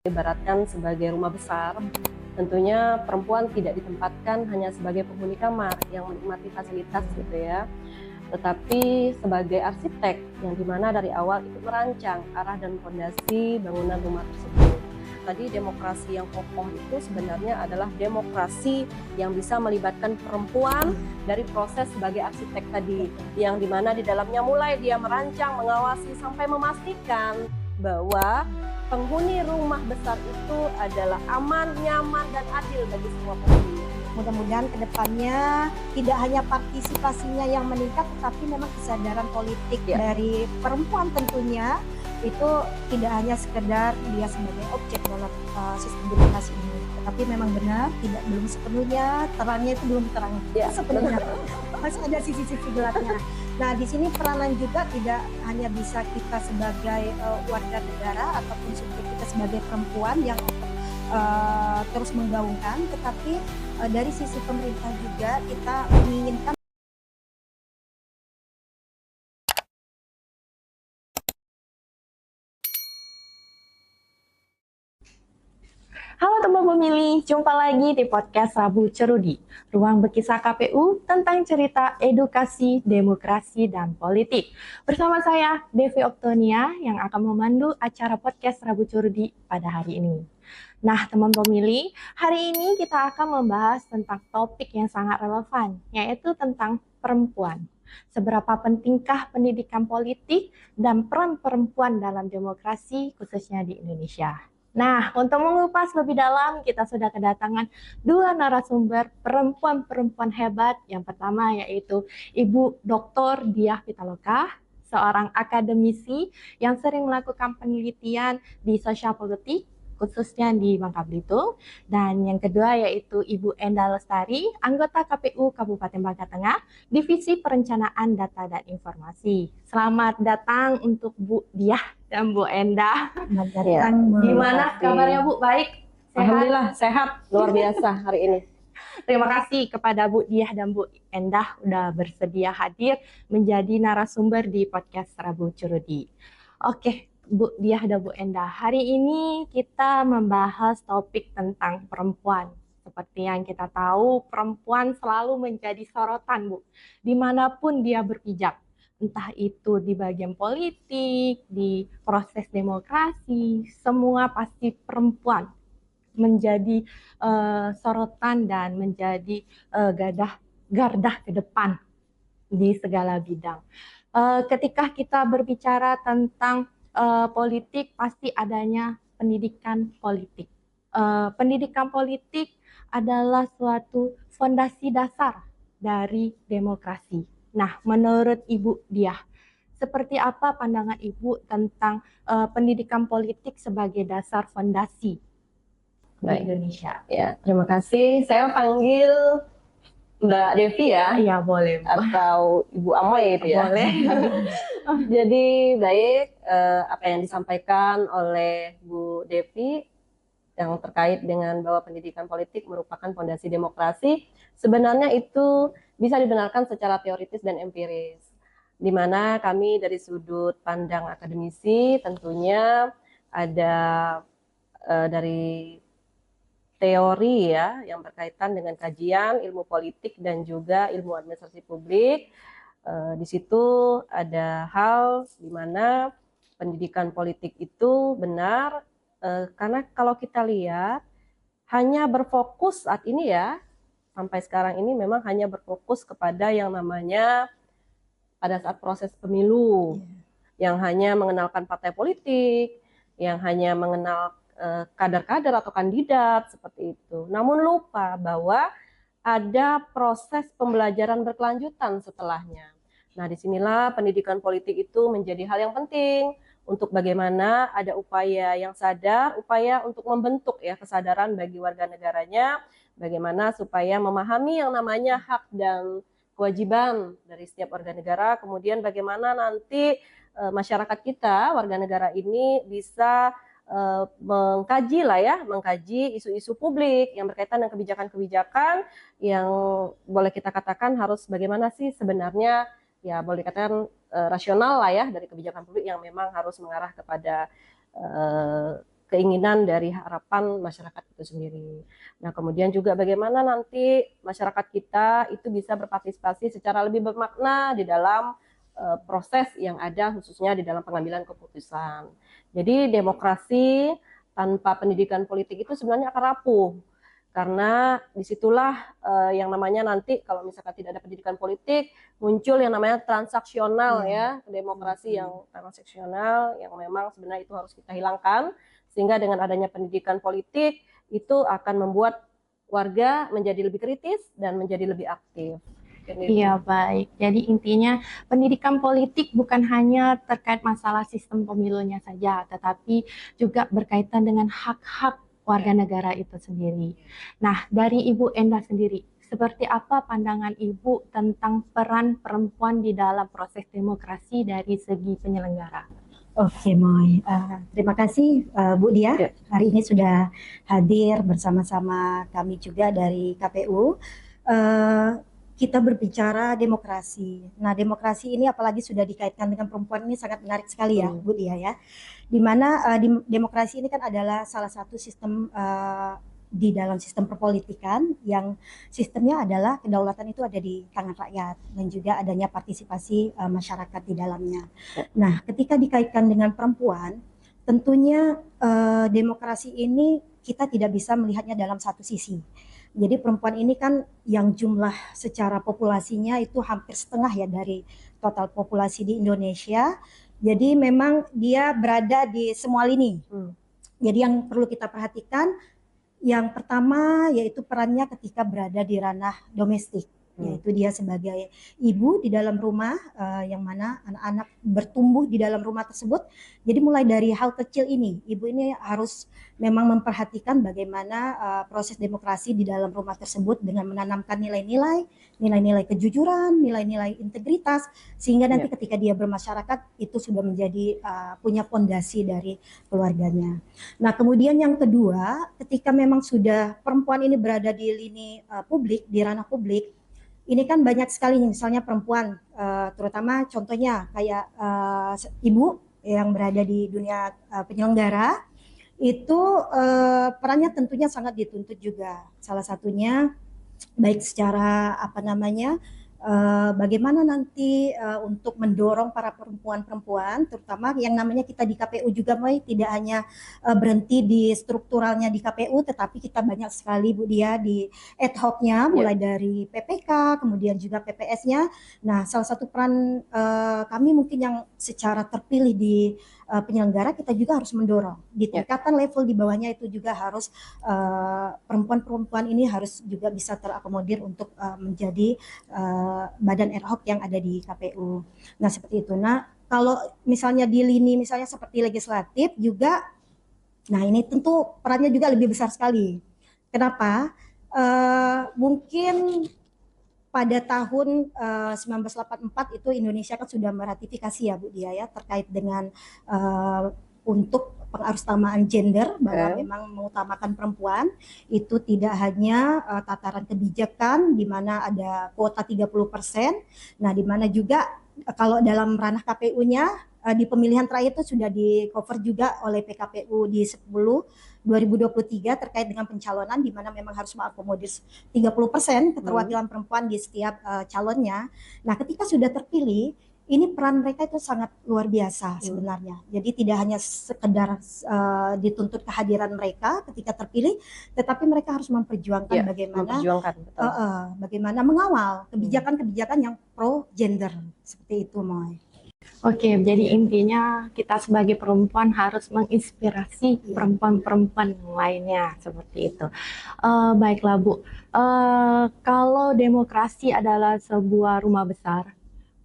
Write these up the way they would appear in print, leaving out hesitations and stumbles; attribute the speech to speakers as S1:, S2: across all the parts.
S1: Ibaratkan sebagai rumah besar, tentunya perempuan tidak ditempatkan hanya sebagai penghuni kamar yang menikmati fasilitas gitu ya, tetapi sebagai arsitek yang dimana dari awal ikut merancang arah dan fondasi bangunan rumah tersebut. Tadi demokrasi yang kokoh itu sebenarnya adalah demokrasi yang bisa melibatkan perempuan dari proses sebagai arsitek tadi, yang dimana di dalamnya mulai dia merancang, mengawasi sampai memastikan bahwa penghuni rumah besar itu adalah aman, nyaman, dan adil bagi semua penghuni.
S2: Mudah-mudahan kedepannya tidak hanya partisipasinya yang meningkat, tetapi memang kesadaran politik dari perempuan tentunya itu tidak hanya sekedar dia sebagai objek dalam sistem demokrasi ini, tetapi memang benar belum sepenuhnya terangnya itu belum terang sepenuhnya, masih ada sisi-sisi gelapnya. Nah, di sini peranan juga tidak hanya bisa kita sebagai warga negara ataupun subjek kita sebagai perempuan yang terus menggaungkan, tetapi dari sisi pemerintah juga kita menginginkan.
S3: Halo teman pemilih, jumpa lagi di podcast Rabu Cerudi, ruang berkisah KPU tentang cerita edukasi, demokrasi, dan politik. Bersama saya, Devi Oktonia, yang akan memandu acara podcast Rabu Cerudi pada hari ini. Nah, teman pemilih, hari ini kita akan membahas tentang topik yang sangat relevan, yaitu tentang perempuan. Seberapa pentingkah pendidikan politik dan peran perempuan dalam demokrasi, khususnya di Indonesia? Nah, untuk mengupas lebih dalam, kita sudah kedatangan dua narasumber perempuan-perempuan hebat. Yang pertama yaitu Ibu Dr. Diah Pitaloka, seorang akademisi yang sering melakukan penelitian di sosial politik, khususnya di Bangka Belitung. Dan yang kedua yaitu Ibu Endah Lestari, anggota KPU Kabupaten Bangka Tengah, Divisi Perencanaan Data dan Informasi. Selamat datang untuk Bu Diah dan Bu Endah. Gimana kabarnya Bu? Baik? Sehat?
S1: Alhamdulillah sehat, luar biasa hari ini.
S3: Terima kasih kepada Bu Diah dan Bu Endah udah bersedia hadir menjadi narasumber di podcast Rabu Cerudi. Oke, Bu Diah dan Bu Endah, hari ini kita membahas topik tentang perempuan. Seperti yang kita tahu, perempuan selalu menjadi sorotan, Bu, dimanapun dia berpijak. Entah itu di bagian politik, di proses demokrasi, semua pasti perempuan menjadi sorotan dan menjadi garda ke depan di segala bidang. Ketika kita berbicara tentang politik, pasti adanya pendidikan politik. Pendidikan politik adalah suatu fondasi dasar dari demokrasi. Nah, menurut Ibu Diah, seperti apa pandangan Ibu tentang pendidikan politik sebagai dasar fondasi di Indonesia?
S1: Ya, terima kasih. Saya panggil Mbak Devi ya?
S3: Iya, boleh.
S1: Atau Ibu Amoy itu ya?
S3: Boleh.
S1: Jadi baik apa yang disampaikan oleh Bu Devi yang terkait dengan bahwa pendidikan politik merupakan fondasi demokrasi, sebenarnya itu bisa dibenarkan secara teoritis dan empiris. Di mana kami dari sudut pandang akademisi tentunya ada dari teori ya yang berkaitan dengan kajian ilmu politik dan juga ilmu administrasi publik. Di situ ada hal di mana pendidikan politik itu benar karena kalau kita lihat hanya berfokus saat ini ya, sampai sekarang ini memang hanya berfokus kepada yang namanya pada saat proses pemilu, yang hanya mengenalkan partai politik, yang hanya mengenal kader-kader atau kandidat seperti itu. Namun lupa bahwa ada proses pembelajaran berkelanjutan setelahnya. Nah, disinilah pendidikan politik itu menjadi hal yang penting untuk bagaimana ada upaya yang sadar, upaya untuk membentuk ya kesadaran bagi warga negaranya, bagaimana supaya memahami yang namanya hak dan kewajiban dari setiap warga negara, kemudian bagaimana nanti masyarakat kita, warga negara ini bisa mengkaji isu-isu publik yang berkaitan dengan kebijakan-kebijakan yang boleh kita katakan harus bagaimana sih sebenarnya ya boleh dikatakan rasional lah ya dari kebijakan publik yang memang harus mengarah kepada keinginan dari harapan masyarakat itu sendiri. Nah, kemudian juga bagaimana nanti masyarakat kita itu bisa berpartisipasi secara lebih bermakna di dalam proses yang ada, khususnya di dalam pengambilan keputusan. Jadi demokrasi tanpa pendidikan politik itu sebenarnya akan rapuh, karena disitulah yang namanya nanti kalau misalkan tidak ada pendidikan politik, muncul yang namanya transaksional ya, demokrasi yang transaksional yang memang sebenarnya itu harus kita hilangkan, sehingga dengan adanya pendidikan politik itu akan membuat warga menjadi lebih kritis dan menjadi lebih aktif.
S3: Iya, baik. Jadi intinya pendidikan politik bukan hanya terkait masalah sistem pemilunya saja, tetapi juga berkaitan dengan hak-hak warga negara itu sendiri. Nah, dari Ibu Enda sendiri, seperti apa pandangan Ibu tentang peran perempuan di dalam proses demokrasi dari segi penyelenggara?
S2: Oke, Moy. Terima kasih Bu Dia. Hari ini sudah hadir bersama-sama kami juga dari KPU. Kita berbicara demokrasi. Nah, demokrasi ini apalagi sudah dikaitkan dengan perempuan ini sangat menarik sekali ya, Bu Dia ya. Di mana demokrasi ini kan adalah salah satu sistem di dalam sistem perpolitikan yang sistemnya adalah kedaulatan itu ada di tangan rakyat dan juga adanya partisipasi masyarakat di dalamnya. Nah, ketika dikaitkan dengan perempuan, tentunya demokrasi ini kita tidak bisa melihatnya dalam satu sisi. Jadi perempuan ini kan yang jumlah secara populasinya itu hampir setengah ya dari total populasi di Indonesia. Jadi memang dia berada di semua lini. Jadi yang perlu kita perhatikan, yang pertama yaitu perannya ketika berada di ranah domestik. Yaitu dia sebagai ibu di dalam rumah, yang mana anak-anak bertumbuh di dalam rumah tersebut. Jadi mulai dari hal kecil ini, ibu ini harus memang memperhatikan bagaimana proses demokrasi di dalam rumah tersebut dengan menanamkan nilai-nilai kejujuran, nilai-nilai integritas, sehingga nanti ketika dia bermasyarakat itu sudah menjadi punya fondasi dari keluarganya. Nah, kemudian yang kedua, ketika memang sudah perempuan ini berada di lini publik, di ranah publik, ini kan banyak sekali misalnya perempuan, terutama contohnya kayak ibu yang berada di dunia penyelenggara, itu perannya tentunya sangat dituntut juga. Salah satunya baik secara bagaimana nanti untuk mendorong para perempuan-perempuan, terutama yang namanya kita di KPU juga, Moy, tidak hanya berhenti di strukturalnya di KPU, tetapi kita banyak sekali Bu Dia di ad hoc-nya, mulai dari PPK, kemudian juga PPS-nya. Nah, salah satu peran kami mungkin yang secara terpilih di penyelenggara, kita juga harus mendorong di tingkatan level di bawahnya itu juga harus perempuan-perempuan ini harus juga bisa terakomodir untuk menjadi badan ad hoc yang ada di KPU. Nah, seperti itu. Nah, kalau misalnya di lini misalnya seperti legislatif juga, nah ini tentu perannya juga lebih besar sekali. Kenapa? Mungkin pada tahun 1984 itu Indonesia kan sudah meratifikasi ya Bu Dia ya, terkait dengan untuk pengharusutamaan gender, bahwa memang mengutamakan perempuan itu tidak hanya tataran kebijakan di mana ada kuota 30%, nah di mana juga kalau dalam ranah KPU-nya di pemilihan terakhir itu sudah di cover juga oleh PKPU di 2023 terkait dengan pencalonan, di mana memang harus mengakomodir 30% keterwakilan perempuan di setiap calonnya. Nah, ketika sudah terpilih, ini peran mereka itu sangat luar biasa sebenarnya. Jadi tidak hanya sekedar dituntut kehadiran mereka ketika terpilih, tetapi mereka harus memperjuangkan bagaimana mengawal kebijakan-kebijakan yang pro gender seperti itu, Moy.
S3: Oke, jadi intinya kita sebagai perempuan harus menginspirasi perempuan-perempuan lainnya seperti itu. Baiklah Bu, kalau demokrasi adalah sebuah rumah besar,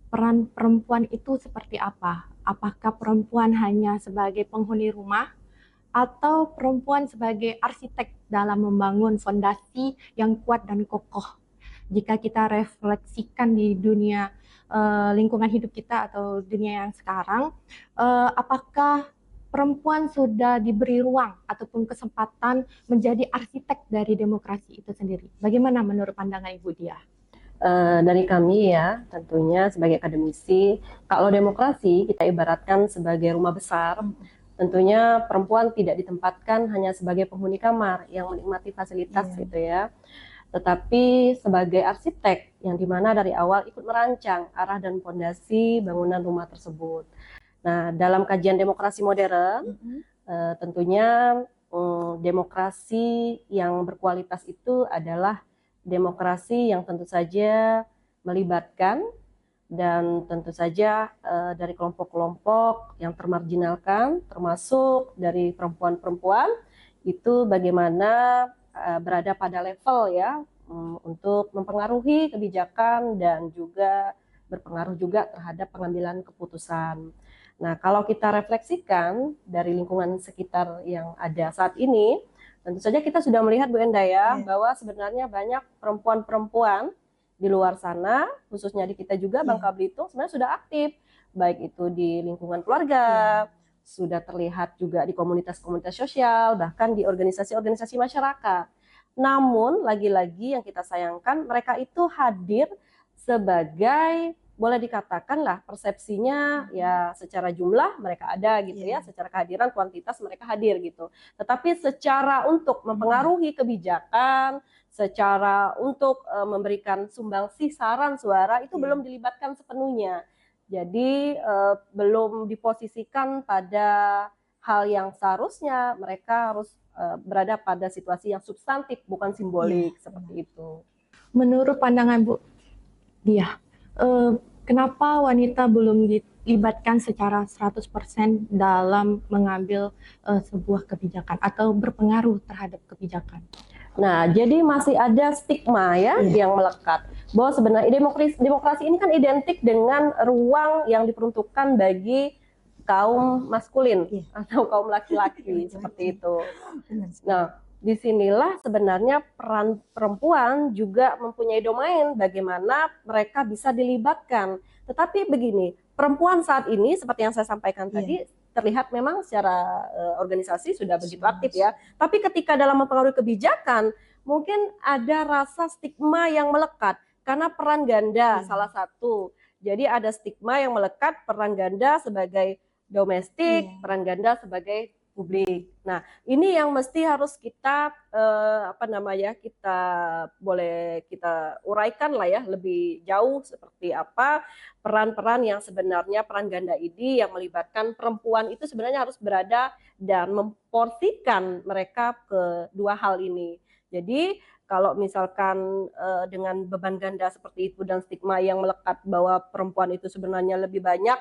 S3: peran perempuan itu seperti apa? Apakah perempuan hanya sebagai penghuni rumah atau perempuan sebagai arsitek dalam membangun fondasi yang kuat dan kokoh? Jika kita refleksikan di dunia lingkungan hidup kita atau dunia yang sekarang, apakah perempuan sudah diberi ruang ataupun kesempatan menjadi arsitek dari demokrasi itu sendiri? Bagaimana menurut pandangan Ibu Dia?
S1: Dari kami ya, tentunya sebagai akademisi, kalau demokrasi kita ibaratkan sebagai rumah besar, tentunya perempuan tidak ditempatkan hanya sebagai penghuni kamar yang menikmati fasilitas gitu ya, tetapi sebagai arsitek yang dimana dari awal ikut merancang arah dan fondasi bangunan rumah tersebut. Nah, dalam kajian demokrasi modern, tentunya demokrasi yang berkualitas itu adalah demokrasi yang tentu saja melibatkan dan tentu saja dari kelompok-kelompok yang termarginalkan, termasuk dari perempuan-perempuan, itu bagaimana berada pada level ya untuk mempengaruhi kebijakan dan juga berpengaruh juga terhadap pengambilan keputusan. Nah, kalau kita refleksikan dari lingkungan sekitar yang ada saat ini, tentu saja kita sudah melihat Bu Enda ya, bahwa sebenarnya banyak perempuan-perempuan di luar sana, khususnya di kita juga Bangka Belitung, sebenarnya sudah aktif, baik itu di lingkungan keluarga, sudah terlihat juga di komunitas-komunitas sosial, bahkan di organisasi-organisasi masyarakat. Namun, lagi-lagi yang kita sayangkan, mereka itu hadir sebagai, boleh dikatakan lah persepsinya ya secara jumlah mereka ada gitu ya, secara kehadiran kuantitas mereka hadir gitu. Tetapi secara untuk mempengaruhi kebijakan, secara untuk memberikan sumbangsi saran suara itu belum dilibatkan sepenuhnya. Jadi belum diposisikan pada hal yang seharusnya mereka harus berada pada situasi yang substantif bukan simbolik seperti itu.
S3: Menurut pandangan Bu Diah, kenapa wanita belum dilibatkan secara 100% dalam mengambil sebuah kebijakan atau berpengaruh terhadap kebijakan?
S1: Nah, jadi masih ada stigma ya yang melekat bahwa sebenarnya demokrasi ini kan identik dengan ruang yang diperuntukkan bagi kaum maskulin atau kaum laki-laki seperti itu. Nah, disinilah sebenarnya peran perempuan juga mempunyai domain bagaimana mereka bisa dilibatkan. Tetapi begini, perempuan saat ini seperti yang saya sampaikan tadi terlihat memang secara organisasi sudah begitu aktif ya. Tapi ketika dalam mempengaruhi kebijakan, mungkin ada rasa stigma yang melekat karena peran ganda salah satu. Jadi ada stigma yang melekat peran ganda sebagai domestik, peran ganda sebagai publik. Nah, ini yang mesti harus kita kita uraikan lah ya lebih jauh seperti apa peran-peran yang sebenarnya peran ganda ini yang melibatkan perempuan itu sebenarnya harus berada dan memporsikan mereka ke dua hal ini. Jadi kalau misalkan dengan beban ganda seperti itu dan stigma yang melekat bahwa perempuan itu sebenarnya lebih banyak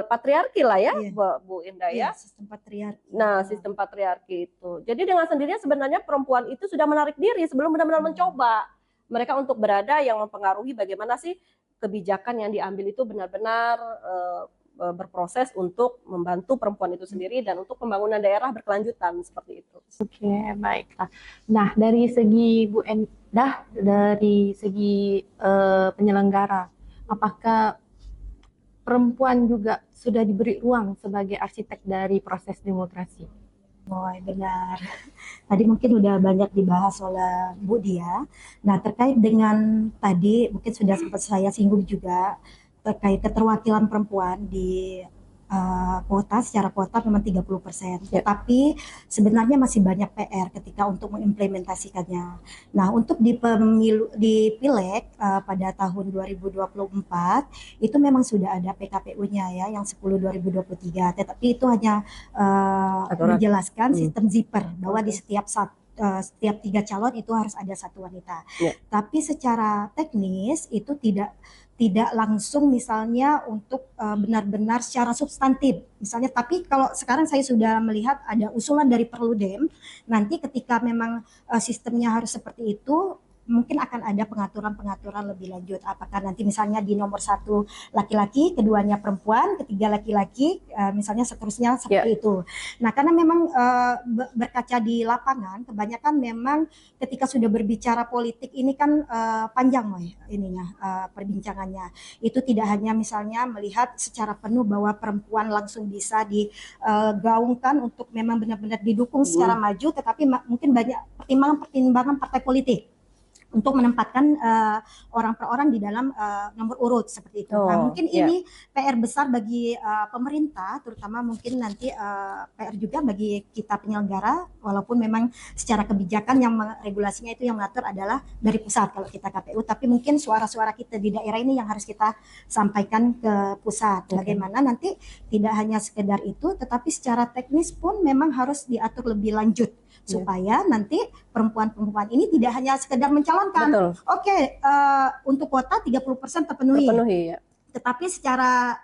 S1: patriarki lah ya, Bu Indah ya.
S2: Sistem patriarki.
S1: Nah, sistem patriarki itu. Jadi dengan sendirinya sebenarnya perempuan itu sudah menarik diri sebelum benar-benar mencoba mereka untuk berada yang mempengaruhi bagaimana sih kebijakan yang diambil itu benar-benar berproses untuk membantu perempuan itu sendiri dan untuk pembangunan daerah berkelanjutan seperti itu.
S3: Oke, baiklah. Nah, dari segi Bu Endah, dari segi penyelenggara, apakah perempuan juga sudah diberi ruang sebagai arsitek dari proses demokrasi?
S2: Oh, benar. Tadi mungkin udah banyak dibahas oleh Bu Dia. Nah, terkait dengan tadi mungkin sudah sempat saya singgung juga terkait keterwakilan perempuan di secara kuota memang 30%. Tetapi sebenarnya masih banyak PR ketika untuk mengimplementasikannya. Nah, untuk di Pileg pada tahun 2024 itu memang sudah ada PKPU-nya ya yang 10 2023. Tetapi itu hanya menjelaskan sistem zipper bahwa di setiap 3 calon itu harus ada 1 wanita. Tapi secara teknis itu tidak langsung misalnya untuk benar-benar secara substantif misalnya, tapi kalau sekarang saya sudah melihat ada usulan dari Perludem nanti ketika memang sistemnya harus seperti itu mungkin akan ada pengaturan-pengaturan lebih lanjut, apakah nanti misalnya di nomor 1 laki-laki, keduanya perempuan, ketiga laki-laki, misalnya seterusnya seperti itu. Nah, karena memang berkaca di lapangan, kebanyakan memang ketika sudah berbicara politik ini kan panjang perbincangannya. Itu tidak hanya misalnya melihat secara penuh bahwa perempuan langsung bisa digaungkan untuk memang benar-benar didukung secara maju, tetapi mungkin banyak pertimbangan-pertimbangan partai politik. untuk menempatkan orang per orang di dalam nomor urut seperti itu. Nah, mungkin ini PR besar bagi pemerintah, terutama mungkin nanti PR juga bagi kita penyelenggara, walaupun memang secara kebijakan yang regulasinya itu yang mengatur adalah dari pusat kalau kita KPU, tapi mungkin suara-suara kita di daerah ini yang harus kita sampaikan ke pusat. Bagaimana nanti tidak hanya sekedar itu, tetapi secara teknis pun memang harus diatur lebih lanjut supaya nanti perempuan-perempuan ini tidak hanya sekedar mencalonkan. Oke, untuk kuota 30% terpenuhi ya. Tetapi secara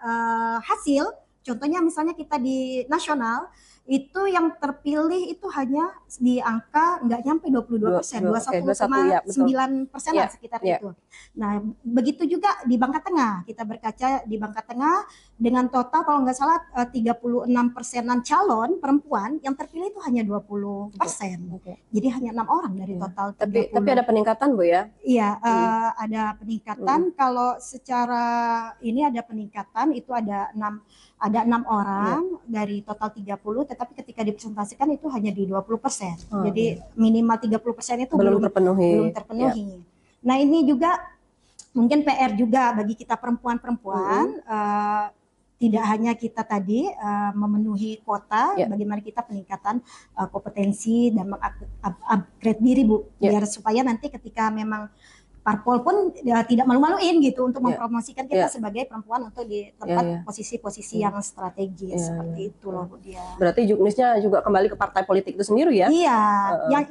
S2: hasil, contohnya misalnya kita di nasional itu yang terpilih itu hanya di angka nggak nyampe 22%, 21,9% lah sekitar itu. Nah, begitu juga di Bangka Tengah, kita berkaca di Bangka Tengah dengan total kalau nggak salah 36%-an calon perempuan yang terpilih itu hanya 20%. Jadi hanya 6 orang dari total 30.
S1: Tapi ada peningkatan Bu ya?
S2: Iya, ada peningkatan. Kalau secara ini ada peningkatan itu ada 6 orang dari total 30, tetapi ketika dipresentasikan itu hanya di 20%. Jadi minimal 30% itu belum terpenuhi. Nah, ini juga mungkin PR juga bagi kita perempuan-perempuan, tidak hanya kita tadi memenuhi kuota, bagaimana kita peningkatan kompetensi dan mengupgrade diri Bu, biar supaya nanti ketika memang parpol pun tidak malu-maluin gitu untuk mempromosikan kita sebagai perempuan untuk di tempat posisi-posisi yang strategis seperti itu loh Bu Dia.
S1: Berarti juknisnya juga kembali ke partai politik itu sendiri ya?
S2: Iya,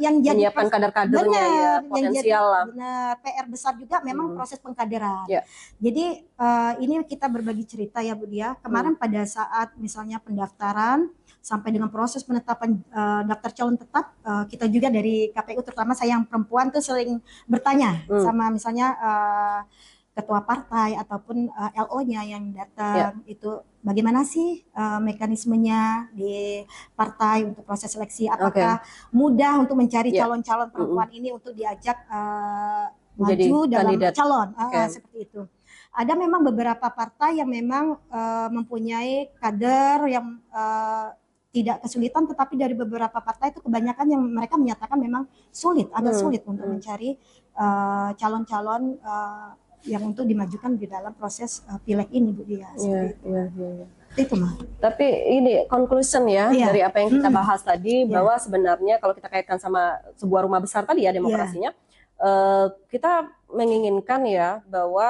S2: yang jadi
S1: menyiapkan kader-kadernya ya, potensial lah.
S2: Benar, PR besar juga memang proses pengkaderan. Jadi ini kita berbagi cerita ya Bu Dia. Kemarin pada saat misalnya pendaftaran sampai dengan proses penetapan daftar calon tetap, kita juga dari KPU terutama saya yang perempuan tuh sering bertanya sama misalnya ketua partai ataupun LO-nya yang datang itu bagaimana sih mekanismenya di partai untuk proses seleksi, apakah mudah untuk mencari calon-calon perempuan ini untuk diajak maju dalam calon seperti itu. Ada memang beberapa partai yang memang mempunyai kader yang tidak kesulitan, tetapi dari beberapa partai itu kebanyakan yang mereka menyatakan memang agak sulit untuk mencari calon-calon yang untuk dimajukan di dalam proses pileg ini Bu Dia. Itu mah.
S1: Tapi ini conclusion ya dari apa yang kita bahas tadi, bahwa sebenarnya kalau kita kaitkan sama sebuah rumah besar tadi ya demokrasinya, kita menginginkan ya bahwa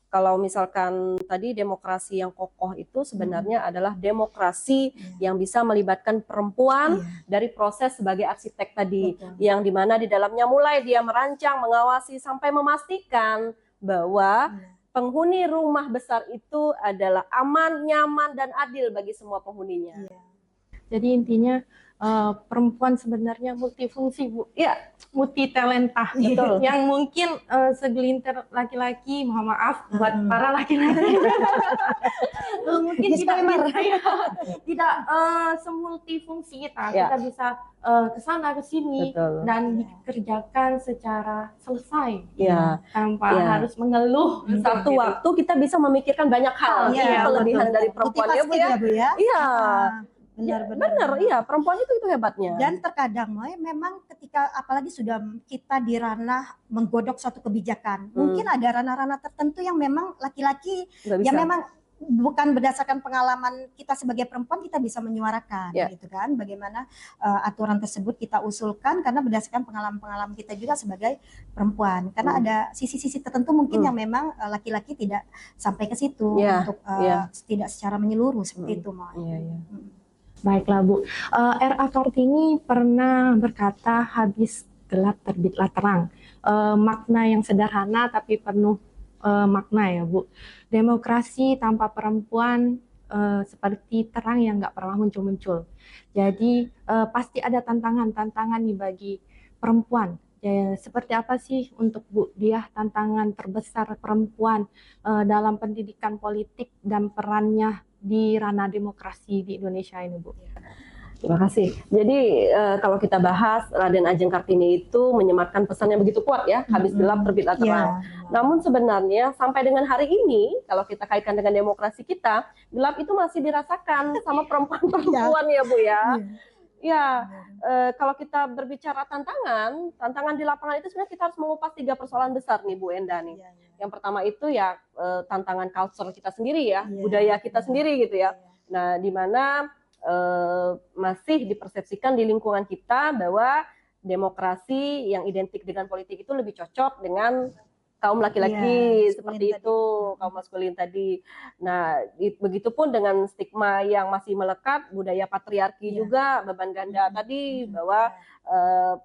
S1: kalau misalkan tadi demokrasi yang kokoh itu sebenarnya adalah demokrasi yang bisa melibatkan perempuan dari proses sebagai arsitek tadi, yang dimana di dalamnya mulai dia merancang, mengawasi sampai memastikan bahwa penghuni rumah besar itu adalah aman, nyaman, dan adil bagi semua penghuninya.
S3: Jadi intinya perempuan sebenarnya multifungsi Bu, multi talenta, yang mungkin segelintir laki-laki, mohon maaf buat para laki-laki, mungkin tidak semultifungsi kita, kita bisa kesana kesini dan dikerjakan secara selesai, tanpa harus mengeluh.
S1: Satu waktu kita bisa memikirkan banyak hal, kelebihan dari perempuan ya Bu ya. Benar, perempuan itu hebatnya.
S2: Dan terkadang memang ketika apalagi sudah kita di ranah menggodok suatu kebijakan, mungkin ada ranah-ranah tertentu yang memang laki-laki yang memang bukan berdasarkan pengalaman kita sebagai perempuan kita bisa menyuarakan gitu kan, bagaimana aturan tersebut kita usulkan karena berdasarkan pengalaman-pengalaman kita juga sebagai perempuan, karena ada sisi-sisi tertentu mungkin yang memang laki-laki tidak sampai ke situ untuk tidak secara menyeluruh seperti itu.
S3: Baiklah Bu, R.A. Kartini pernah berkata habis gelap terbitlah terang. Makna yang sederhana tapi penuh makna ya Bu. Demokrasi tanpa perempuan seperti terang yang nggak pernah muncul-muncul. Jadi pasti ada tantangan-tantangan nih bagi perempuan. Seperti apa sih untuk Bu Diah tantangan terbesar perempuan dalam pendidikan politik dan perannya di ranah demokrasi di Indonesia ini Bu?
S1: Terima kasih. Jadi kalau kita bahas, Raden Ajeng Kartini itu menyematkan pesan yang begitu kuat ya, habis gelap terbitlah terang. Namun sebenarnya sampai dengan hari ini, kalau kita kaitkan dengan demokrasi kita, gelap itu masih dirasakan sama perempuan-perempuan ya Bu ya. Ya, kalau kita berbicara tantangan di lapangan itu sebenarnya kita harus mengupas 3 persoalan besar nih Bu Enda nih.
S2: Iya, iya.
S1: Yang pertama itu ya tantangan culture kita sendiri ya,
S2: Iya,
S1: budaya kita
S2: iya,
S1: sendiri gitu ya.
S2: iya.
S1: Nah, di mana masih dipersepsikan di lingkungan kita bahwa demokrasi yang identik dengan politik itu lebih cocok dengan kaum laki-laki,
S2: Iya,
S1: seperti
S2: maskulin
S1: itu,
S2: tadi.
S1: kaum maskulin tadi. Nah, begitupun dengan stigma yang masih melekat, budaya patriarki
S2: Iya.
S1: juga, beban ganda tadi, bahwa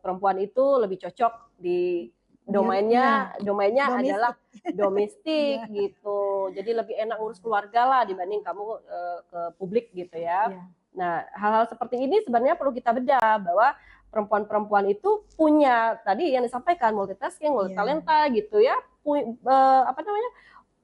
S1: perempuan itu lebih cocok di domainnya
S2: Domestik.
S1: adalah domestik
S2: Iya.
S1: gitu. Jadi lebih enak ngurus keluarga lah dibanding kamu ke publik gitu ya.
S2: Iya.
S1: Nah, hal-hal seperti ini sebenarnya perlu kita bedah bahwa perempuan-perempuan itu punya tadi yang disampaikan multitasking, multi talenta gitu ya,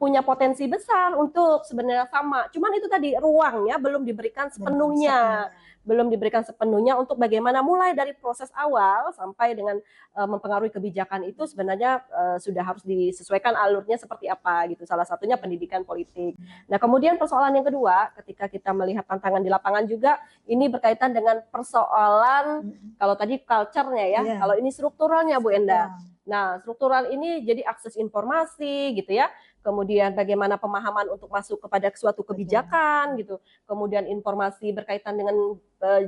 S1: punya potensi besar untuk sebenarnya sama. Cuman itu tadi ruangnya belum diberikan sepenuhnya. Belum diberikan sepenuhnya untuk bagaimana mulai dari proses awal sampai dengan mempengaruhi kebijakan itu sebenarnya sudah harus disesuaikan alurnya seperti apa gitu. Salah satunya pendidikan politik. Nah, kemudian persoalan yang kedua ketika kita melihat tantangan di lapangan juga ini berkaitan dengan persoalan kalau tadi culture-nya ya, kalau ini strukturalnya Bu Enda. Nah, struktural ini jadi akses informasi gitu ya. Kemudian bagaimana pemahaman untuk masuk kepada suatu kebijakan gitu. Kemudian informasi berkaitan dengan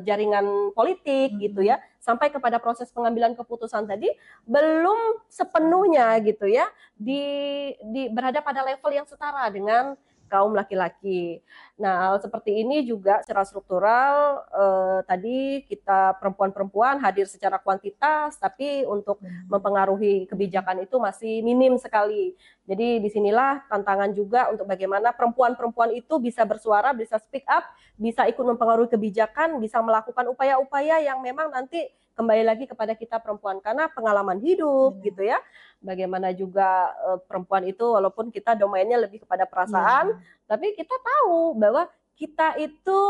S1: jaringan politik gitu ya. Sampai kepada proses pengambilan keputusan tadi belum sepenuhnya gitu ya berada pada level yang setara dengan kaum laki-laki. Nah, hal seperti ini juga secara struktural tadi kita perempuan-perempuan hadir secara kuantitas, tapi untuk mempengaruhi kebijakan itu masih minim sekali. Jadi disinilah tantangan juga untuk bagaimana perempuan-perempuan itu bisa bersuara, bisa speak up, bisa ikut mempengaruhi kebijakan, bisa melakukan upaya-upaya yang memang nanti kembali lagi kepada kita perempuan karena pengalaman hidup gitu ya. Bagaimana juga perempuan itu walaupun kita domainnya lebih kepada perasaan, tapi kita tahu bahwa kita itu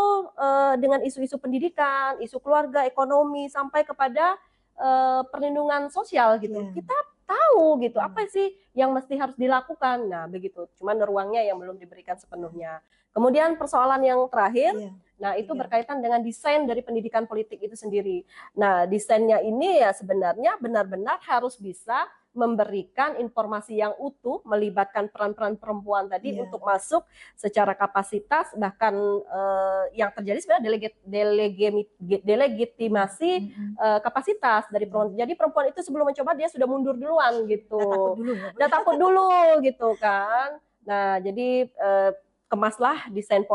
S1: dengan isu-isu pendidikan, isu keluarga, ekonomi sampai kepada perlindungan sosial gitu. Kita tahu gitu apa sih yang mesti harus dilakukan. Nah, begitu. Cuman ruangnya yang belum diberikan sepenuhnya. Kemudian persoalan yang terakhir, nah itu berkaitan dengan desain dari pendidikan politik itu sendiri. Nah, desainnya ini ya sebenarnya benar-benar harus bisa memberikan informasi yang utuh, melibatkan peran-peran perempuan tadi untuk masuk secara kapasitas, bahkan yang terjadi sebenarnya delegitimasi kapasitas dari perempuan. Jadi perempuan itu sebelum mencoba dia sudah mundur duluan gitu. Udah takut dulu gitu kan. Nah, jadi kemaslah desain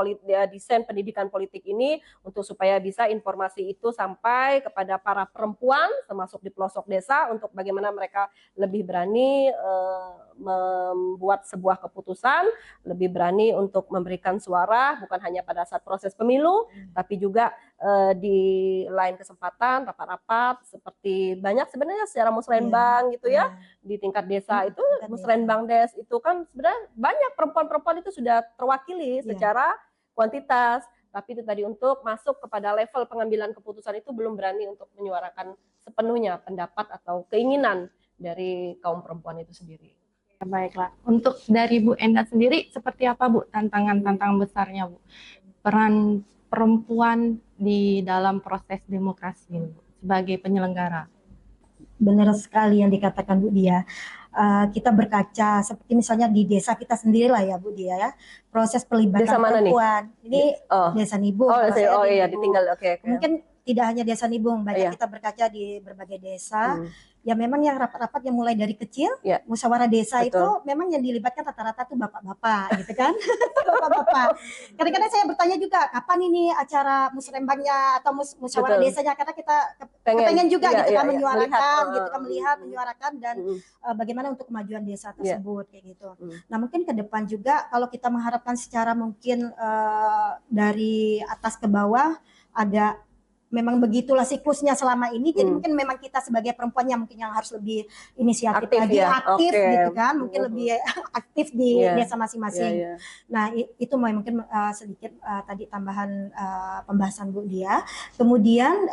S1: pendidikan politik ini untuk supaya bisa informasi itu sampai kepada para perempuan termasuk di pelosok desa untuk bagaimana mereka lebih berani membuat sebuah keputusan, lebih berani untuk memberikan suara bukan hanya pada saat proses pemilu tapi juga di lain kesempatan rapat-rapat seperti banyak sebenarnya secara musrenbang gitu ya di tingkat desa itu musrenbang des itu kan sebenarnya banyak perempuan-perempuan itu sudah terwakili secara kuantitas tapi itu tadi untuk masuk kepada level pengambilan keputusan itu belum berani untuk menyuarakan sepenuhnya pendapat atau keinginan dari kaum perempuan itu sendiri.
S3: Baiklah, untuk dari Bu Enda sendiri seperti apa Bu tantangan besarnya Bu peran perempuan di dalam proses demokrasi Bu, sebagai penyelenggara?
S2: Benar sekali yang dikatakan Bu Dia. Kita berkaca seperti misalnya di desa kita sendiri lah ya Bu Dia ya, proses pelibatan
S1: desa mana
S2: perempuan
S1: nih?
S2: Ini Desa Nibung.
S1: Iya ditinggal oke.
S2: Mungkin tidak hanya Desa Nibung, banyak kita berkaca di berbagai desa. Ya memang yang rapat-rapat yang mulai dari kecil, musyawarah desa itu memang yang dilibatkan rata-rata tuh bapak-bapak gitu kan. Bapak-bapak. Kadang-kadang saya bertanya juga kapan ini acara musrembangnya atau musyawarah desanya karena kita pengen juga gitu kan menyuarakan gitu kan menyuarakan dan bagaimana untuk kemajuan desa tersebut kayak gitu. Nah, mungkin ke depan juga kalau kita mengharapkan secara mungkin dari atas ke bawah ada memang begitulah siklusnya selama ini. Jadi mungkin memang kita sebagai perempuan yang mungkin yang harus lebih inisiatif aktif gitu kan, mungkin lebih aktif di desa masing-masing. Nah, itu mungkin sedikit tadi tambahan pembahasan Bu Dia. Kemudian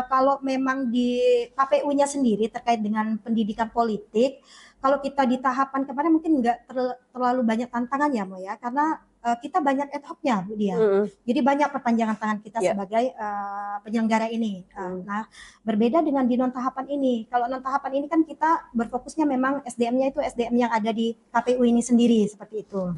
S2: kalau memang di KPU-nya sendiri terkait dengan pendidikan politik, kalau kita di tahapan kemarin mungkin nggak terlalu banyak tantangan ya, Mo ya, karena kita banyak ad hoc-nya Bu Dia. Jadi banyak perpanjangan tangan kita sebagai penyelenggara ini. Nah, berbeda dengan di non tahapan ini. Kalau non tahapan ini kan kita berfokusnya memang SDM-nya itu SDM yang ada di KPU ini sendiri seperti itu.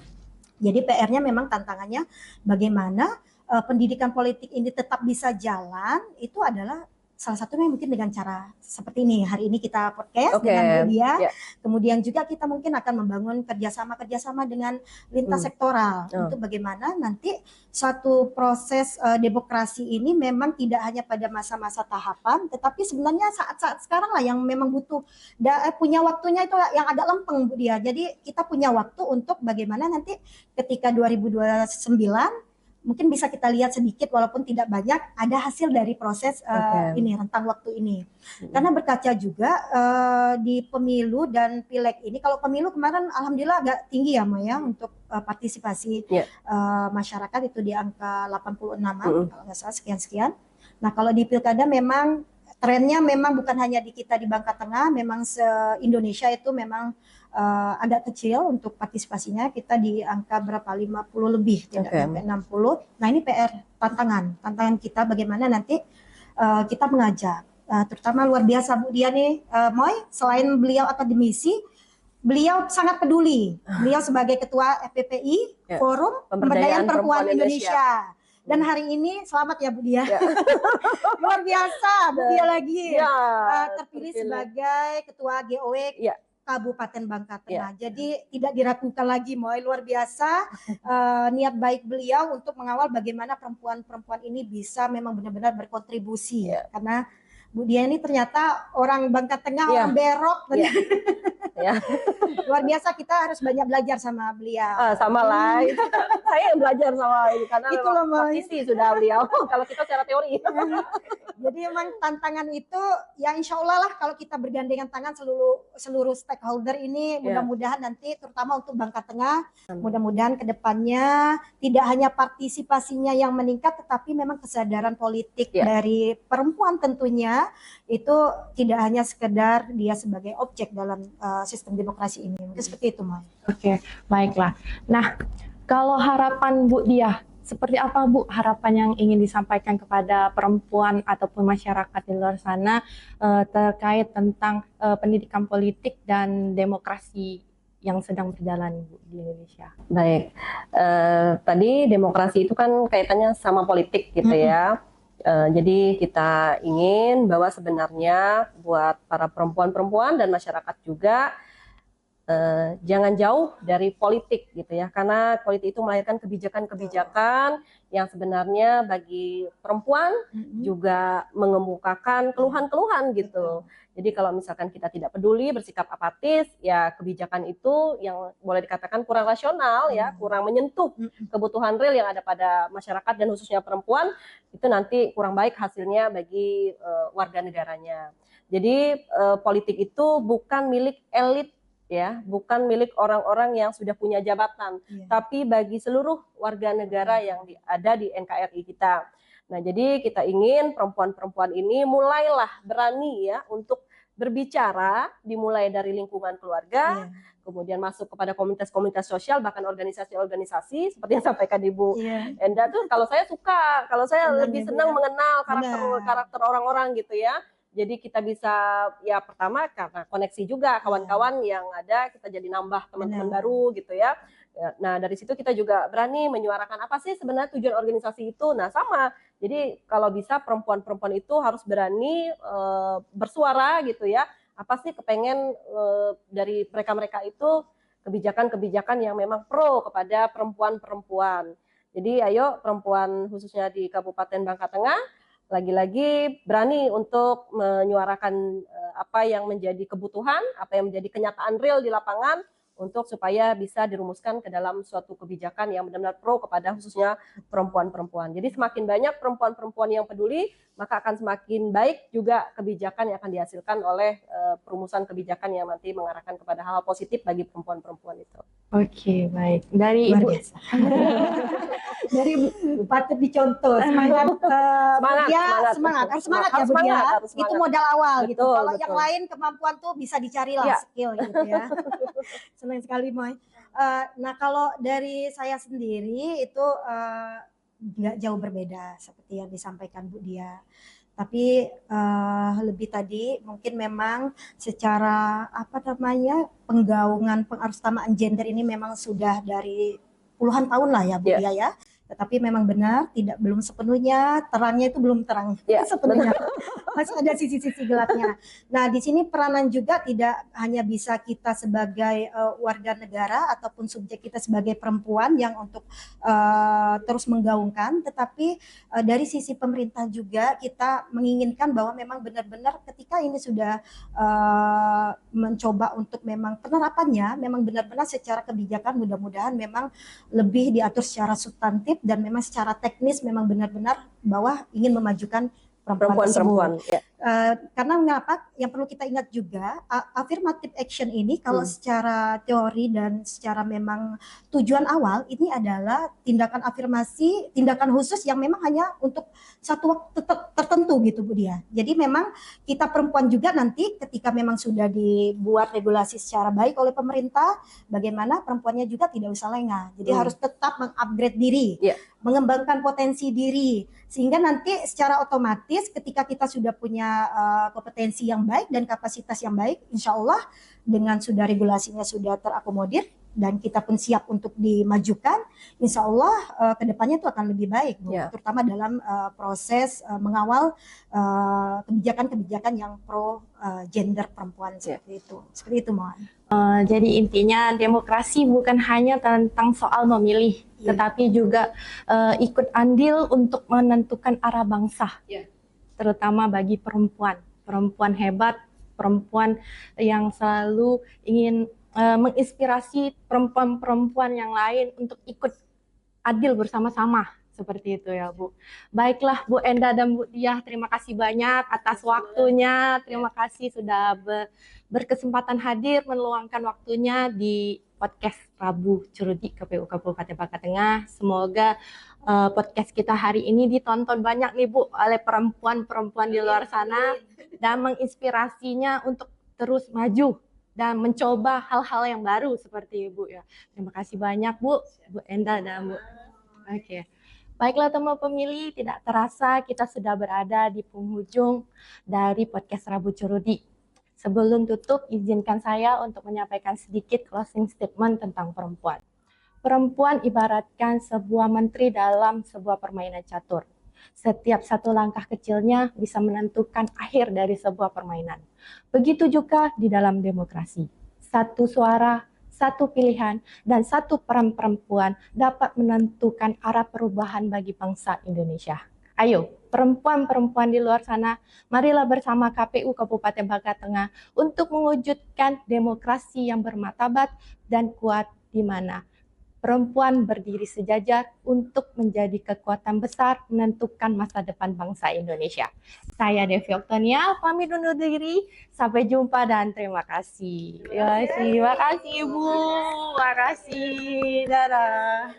S2: Jadi PR-nya memang tantangannya bagaimana pendidikan politik ini tetap bisa jalan, itu adalah salah satunya mungkin dengan cara seperti ini. Hari ini kita podcast dengan Bu Dia. Kemudian juga kita mungkin akan membangun kerjasama dengan lintas sektoral untuk bagaimana nanti suatu proses demokrasi ini memang tidak hanya pada masa-masa tahapan, tetapi sebenarnya saat-saat sekarang lah yang memang butuh punya waktunya itu yang agak lempeng Bu Dia. Jadi kita punya waktu untuk bagaimana nanti ketika 2029 mungkin bisa kita lihat sedikit walaupun tidak banyak ada hasil dari proses ini rentang waktu ini. Karena berkaca juga di pemilu dan pileg ini, kalau pemilu kemarin alhamdulillah agak tinggi ya Maya untuk partisipasi masyarakat itu di angka 86-an kalau nggak salah sekian-sekian. Nah kalau di pilkada memang trennya memang bukan hanya di kita di Bangka Tengah, memang se-Indonesia itu memang agak kecil untuk partisipasinya. Kita di angka berapa 50 lebih, tidak sampai 60. Nah ini PR tantangan kita bagaimana nanti kita mengajak, terutama luar biasa Bu Dia nih, Moy, selain beliau akademisi, beliau sangat peduli. Beliau sebagai ketua FPPI, Forum Pemberdayaan Perempuan Indonesia. Dan hari ini selamat ya Bu Dia. Luar biasa Bu Dia lagi terpilih sebagai ketua GOW Kabupaten Bangka Tengah. Jadi tidak diragukan lagi, Moy, luar biasa niat baik beliau untuk mengawal bagaimana perempuan-perempuan ini bisa memang benar-benar berkontribusi. Karena Bu Dia ini ternyata orang Bangka Tengah, orang berok. Luar biasa, kita harus banyak belajar sama beliau.
S1: Sama lah, saya yang belajar sama ini karena
S2: itu
S1: memang praktisi sudah beliau. Kalau kita secara teori.
S2: Jadi memang tantangan itu ya insya Allah lah kalau kita bergandengan tangan seluruh stakeholder ini mudah-mudahan nanti terutama untuk Bangka Tengah mudah-mudahan kedepannya tidak hanya partisipasinya yang meningkat tetapi memang kesadaran politik dari perempuan tentunya itu tidak hanya sekedar dia sebagai objek dalam sistem demokrasi ini. Mungkin seperti itu, Mai.
S3: Oke, baiklah. Nah, kalau harapan Bu Dia, seperti apa Bu harapan yang ingin disampaikan kepada perempuan ataupun masyarakat di luar sana terkait tentang pendidikan politik dan demokrasi yang sedang berjalan Bu di Indonesia?
S1: Baik, tadi demokrasi itu kan kaitannya sama politik gitu ya. Jadi kita ingin bahwa sebenarnya buat para perempuan-perempuan dan masyarakat juga jangan jauh dari politik gitu ya, karena politik itu melahirkan kebijakan-kebijakan yang sebenarnya bagi perempuan juga mengemukakan keluhan-keluhan gitu. Jadi kalau misalkan kita tidak peduli, bersikap apatis, ya kebijakan itu yang boleh dikatakan kurang rasional ya, kurang menyentuh kebutuhan real yang ada pada masyarakat dan khususnya perempuan, itu nanti kurang baik hasilnya bagi warga negaranya. Jadi politik itu bukan milik elit ya, bukan milik orang-orang yang sudah punya jabatan, tapi bagi seluruh warga negara yang ada di NKRI kita. Nah, jadi kita ingin perempuan-perempuan ini mulailah berani ya untuk berbicara, dimulai dari lingkungan keluarga, kemudian masuk kepada komunitas-komunitas sosial, bahkan organisasi-organisasi seperti yang sampaikan Ibu Enda tuh. Kalau saya suka, kalau saya lebih senang mengenal karakter orang-orang gitu ya. Jadi kita bisa ya pertama karena koneksi juga kawan-kawan yang ada, kita jadi nambah teman-teman baru gitu ya. Nah dari situ kita juga berani menyuarakan apa sih sebenarnya tujuan organisasi itu. Nah sama, jadi kalau bisa perempuan-perempuan itu harus berani bersuara gitu ya. Apa sih kepengen dari mereka-mereka itu kebijakan-kebijakan yang memang pro kepada perempuan-perempuan. Jadi ayo perempuan khususnya di Kabupaten Bangka Tengah lagi-lagi berani untuk menyuarakan apa yang menjadi kebutuhan, apa yang menjadi kenyataan real di lapangan untuk supaya bisa dirumuskan ke dalam suatu kebijakan yang benar-benar pro kepada khususnya perempuan-perempuan. Jadi semakin banyak perempuan-perempuan yang peduli, maka akan semakin baik juga kebijakan yang akan dihasilkan oleh perumusan kebijakan yang nanti mengarahkan kepada hal positif bagi perempuan-perempuan itu.
S3: Oke, baik. Dari Ibu.
S2: Dari patut dicontoh semangat ya Bu Dia. Itu modal awal gitu. Kalau yang lain kemampuan tuh bisa dicari lah skill gitu ya. Senang sekali Moy. Nah, kalau dari saya sendiri itu nggak jauh berbeda seperti yang disampaikan Bu Dia. Tapi lebih tadi mungkin memang secara apa namanya penggaungan pengarustamaan gender ini memang sudah dari puluhan tahun lah ya Bu Dia ya. Tetapi memang benar belum sepenuhnya terangnya itu belum terang sepenuhnya. Masih ada sisi-sisi gelapnya. Nah, di sini peranan juga tidak hanya bisa kita sebagai warga negara ataupun subjek kita sebagai perempuan yang untuk terus menggaungkan, tetapi dari sisi pemerintah juga kita menginginkan bahwa memang benar-benar ketika ini sudah mencoba untuk memang penerapannya memang benar-benar secara kebijakan mudah-mudahan memang lebih diatur secara substantif dan memang secara teknis memang benar-benar bahwa ingin memajukan perempuan. Karena mengapa yang perlu kita ingat juga affirmative action ini kalau secara teori dan secara memang tujuan awal ini adalah tindakan afirmasi, tindakan khusus yang memang hanya untuk satu waktu tertentu gitu Bu Dia. Jadi memang kita perempuan juga nanti ketika memang sudah dibuat regulasi secara baik oleh pemerintah, bagaimana perempuannya juga tidak usah lengah. Jadi harus tetap mengupgrade diri, mengembangkan potensi diri, sehingga nanti secara otomatis ketika kita sudah punya kompetensi yang baik dan kapasitas yang baik, insya Allah dengan sudah regulasinya sudah terakomodir dan kita pun siap untuk dimajukan, insya Allah kedepannya itu akan lebih baik, Bu, terutama dalam proses mengawal kebijakan-kebijakan yang pro gender perempuan seperti itu, mohon.
S3: Jadi intinya demokrasi bukan hanya tentang soal memilih, tetapi juga ikut andil untuk menentukan arah bangsa, terutama bagi perempuan hebat, perempuan yang selalu ingin menginspirasi perempuan-perempuan yang lain untuk ikut adil bersama-sama. Seperti itu ya Bu. Baiklah Bu Enda dan Bu Diah, terima kasih banyak atas waktunya. Terima kasih sudah berkesempatan hadir meluangkan waktunya di podcast Rabu Cerudi KPU Kabupaten Bangka Tengah. Semoga podcast kita hari ini ditonton banyak nih Bu oleh perempuan-perempuan di luar sana dan menginspirasinya untuk terus maju dan mencoba hal-hal yang baru seperti Ibu ya. Terima kasih banyak Bu Enda dan Bu. Oke. Baiklah teman pemilih, tidak terasa kita sudah berada di penghujung dari podcast Rabu Cerudi. Sebelum tutup, izinkan saya untuk menyampaikan sedikit closing statement tentang perempuan. Perempuan ibaratkan sebuah menteri dalam sebuah permainan catur. Setiap satu langkah kecilnya bisa menentukan akhir dari sebuah permainan. Begitu juga di dalam demokrasi. Satu suara, satu pilihan, dan satu peran perempuan dapat menentukan arah perubahan bagi bangsa Indonesia. Ayo, perempuan-perempuan di luar sana, marilah bersama KPU Kabupaten Bangka Tengah untuk mewujudkan demokrasi yang bermartabat dan kuat di mana perempuan berdiri sejajar untuk menjadi kekuatan besar menentukan masa depan bangsa Indonesia. Saya Devi Oktonia, pamit undur diri. Sampai jumpa dan terima kasih. Terima kasih Ibu. Terima kasih. Dadah.